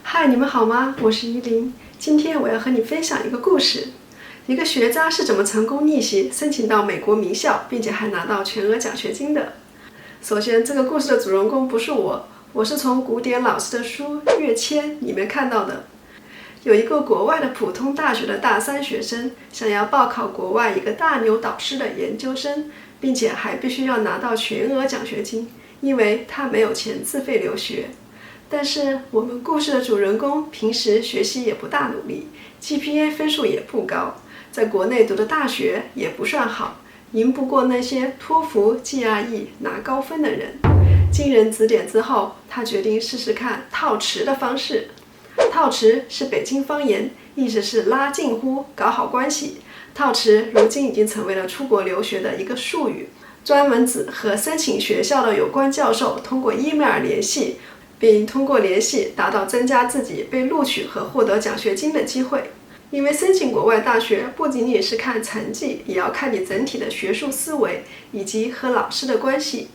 嗨，你们好吗？我是依林。今天我要和你分享一个故事，一个学渣是怎么成功逆袭，申请到美国名校，并且还拿到全额奖学金的。首先，这个故事的主人公不是我是从古典老师的书《跃迁》里面看到的。有一个国外的普通大学的大三学生，想要报考国外一个大牛导师的研究生，并且还必须要拿到全额奖学金，因为他没有钱自费留学。但是我们故事的主人公平时学习也不大努力， GPA 分数也不高，在国内读的大学也不算好，赢不过那些托福、GRE 拿高分的人。经人指点之后，他决定试试看套词的方式。套词是北京方言，意思是拉近乎，搞好关系。套词如今已经成为了出国留学的一个术语，专门指和申请学校的有关教授通过 email 联系，并通过联系达到增加自己被录取和获得奖学金的机会。因为申请国外大学不仅仅是看成绩，也要看你整体的学术思维以及和老师的关系。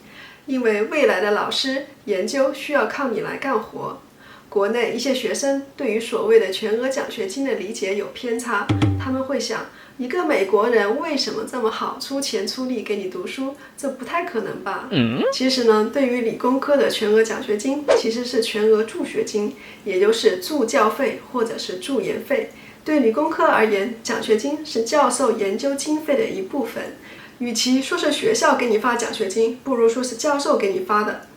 因为未来的老师研究需要靠你来干活。国内一些学生对于所谓的全额奖学金的理解有偏差，他们会想，一个美国人为什么这么好，出钱出力给你读书，这不太可能吧？其实呢，对于理工科的全额奖学金，其实是全额助学金，也就是助教费或者是助研费。对理工科而言，奖学金是教授研究经费的一部分。与其说是学校给你发奖学金，不如说是教授给你发的。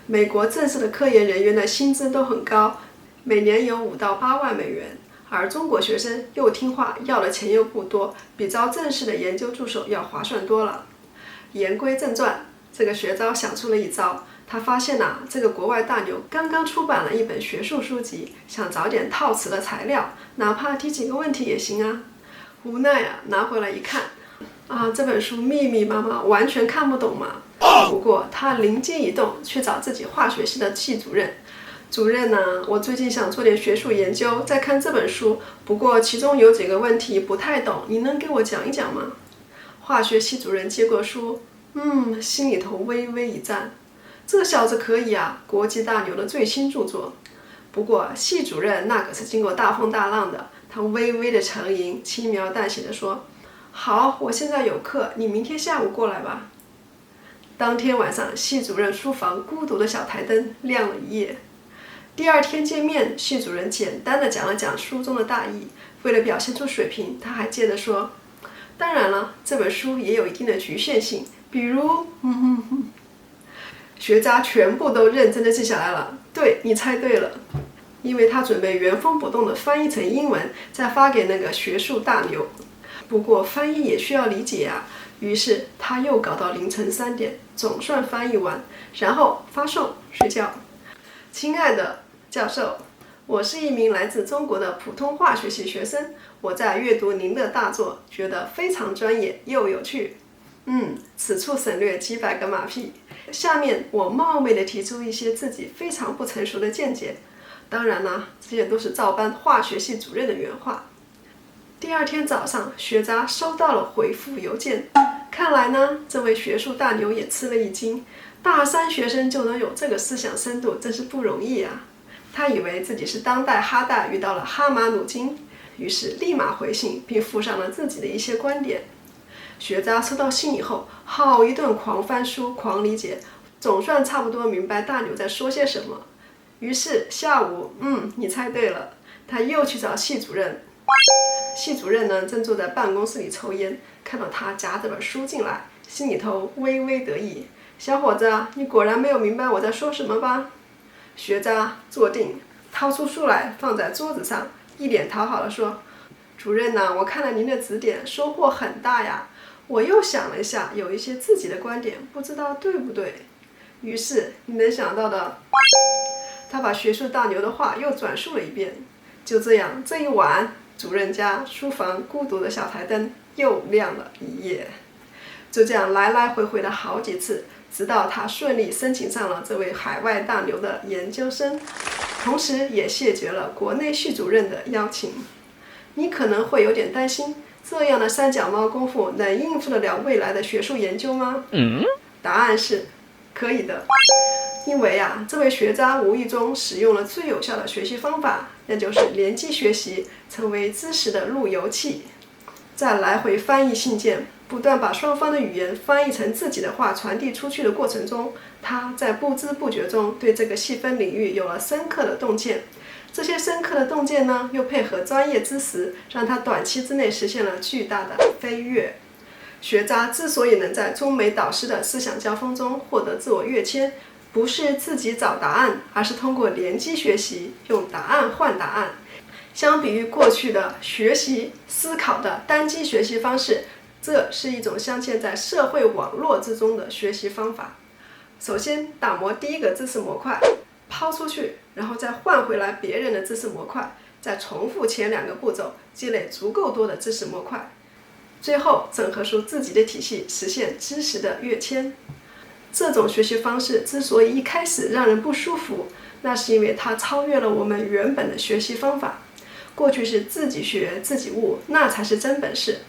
美国正式的科研人员的薪资都很高，每年有5到8万美元，而中国学生又听话，要的钱又不多，比招正式的研究助手要划算多了。言归正传，这个学渣想出了一招，他发现这个国外大牛刚刚出版了一本学术书籍，想找点套词的材料，哪怕提几个问题也行啊。无奈拿回来一看，这本书密密麻麻，完全看不懂嘛。不过他灵机一动，去找自己化学系的系主任。主任我最近想做点学术研究，在看这本书，不过其中有几个问题不太懂，你能给我讲一讲吗？化学系主任接过书，心里头微微一赞，这小子可以国际大牛的最新著作。不过系主任那可是经过大风大浪的，他微微的沉吟，轻描淡写的说，好，我现在有课，你明天下午过来吧。当天晚上，系主任书房孤独的小台灯亮了一夜。第二天见面，系主任简单的讲了讲书中的大意，为了表现出水平，他还接着说，当然了，这本书也有一定的局限性，比如学渣全部都认真的记下来了。对，你猜对了，因为他准备原封不动的翻译成英文，再发给那个学术大牛。不过翻译也需要理解于是他又搞到凌晨3点，总算翻译完，然后发送睡觉。亲爱的教授，我是一名来自中国的普通化学系学生，我在阅读您的大作，觉得非常专业又有趣。此处省略几百个马屁。下面我冒昧的提出一些自己非常不成熟的见解，当然这些都是照搬化学系主任的原话。第二天早上，学渣收到了回复邮件。看来这位学术大牛也吃了一惊，大三学生就能有这个思想深度，真是不容易他以为自己是当代哈代遇到了哈马努金，于是立马回信，并附上了自己的一些观点。学渣收到信以后，好一顿狂翻书，狂理解，总算差不多明白大牛在说些什么。于是下午，你猜对了，他又去找系主任。系主任正坐在办公室里抽烟，看到他夹着本书进来，心里头微微得意。小伙子，你果然没有明白我在说什么吧？学渣坐定，掏出书来放在桌子上，一脸讨好的说，主任我看了您的指点，收获很大我又想了一下，有一些自己的观点，不知道对不对。于是你能想到的，他把学术大牛的话又转述了一遍。就这样，这一晚，主任家书房孤独的小台灯又亮了一夜。就这样来来回回的好几次，直到他顺利申请上了这位海外大牛的研究生，同时也谢绝了国内系主任的邀请。你可能会有点担心，这样的三脚猫功夫能应付得了未来的学术研究吗？答案是可以的。因为这位学渣无意中使用了最有效的学习方法，那就是联机学习，成为知识的路由器。在来回翻译信件，不断把双方的语言翻译成自己的话传递出去的过程中，他在不知不觉中对这个细分领域有了深刻的洞见。这些深刻的洞见呢，又配合专业知识，让他短期之内实现了巨大的飞跃。学渣之所以能在中美导师的思想交锋中获得自我跃迁，不是自己找答案，而是通过联机学习，用答案换答案。相比于过去的学习思考的单机学习方式，这是一种镶嵌在社会网络之中的学习方法。首先打磨第一个知识模块，抛出去，然后再换回来别人的知识模块，再重复前2个步骤，积累足够多的知识模块，最后整合出自己的体系，实现知识的跃迁。这种学习方式之所以一开始让人不舒服，那是因为它超越了我们原本的学习方法。过去是自己学自己悟，那才是真本事。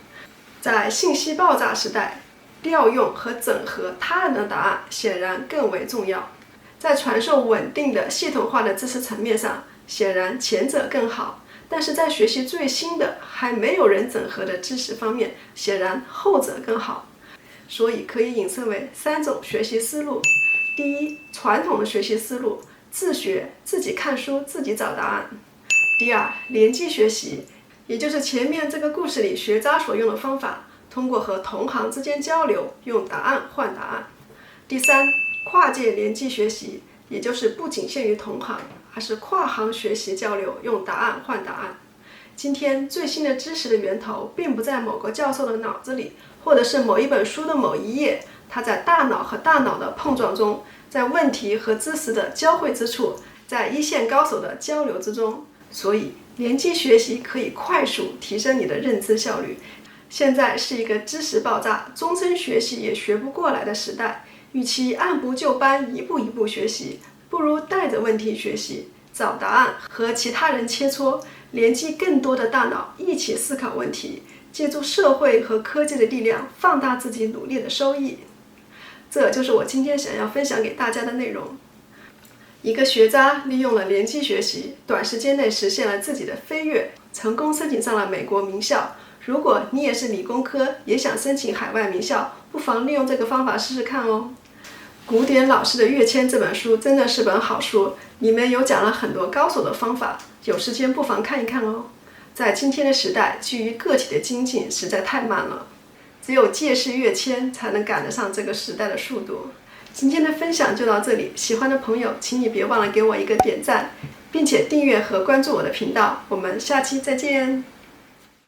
在信息爆炸时代，调用和整合他人的答案显然更为重要。在传授稳定的系统化的知识层面上，显然前者更好，但是在学习最新的还没有人整合的知识方面，显然后者更好。所以可以引申为3种学习思路。第一，传统的学习思路，自学，自己看书，自己找答案。第二，联机学习，也就是前面这个故事里学渣所用的方法，通过和同行之间交流，用答案换答案。第三，跨界联机学习，也就是不仅限于同行，而是跨行学习交流，用答案换答案。今天最新的知识的源头并不在某个教授的脑子里，或者是某一本书的某一页，它在大脑和大脑的碰撞中，在问题和知识的交汇之处，在一线高手的交流之中。所以联机学习可以快速提升你的认知效率。现在是一个知识爆炸，终身学习也学不过来的时代，与其按部就班一步一步学习，不如带着问题学习，找答案，和其他人切磋，联系更多的大脑一起思考问题，借助社会和科技的力量放大自己努力的收益。这就是我今天想要分享给大家的内容。一个学渣利用了联机学习，短时间内实现了自己的飞跃，成功申请上了美国名校。如果你也是理工科，也想申请海外名校，不妨利用这个方法试试看哦。古典老师的跃迁这本书真的是本好书，里面有讲了很多高手的方法，有时间不妨看一看哦。在今天的时代，基于个体的精进实在太慢了，只有借势跃迁才能赶得上这个时代的速度。今天的分享就到这里，喜欢的朋友请你别忘了给我一个点赞，并且订阅和关注我的频道。我们下期再见。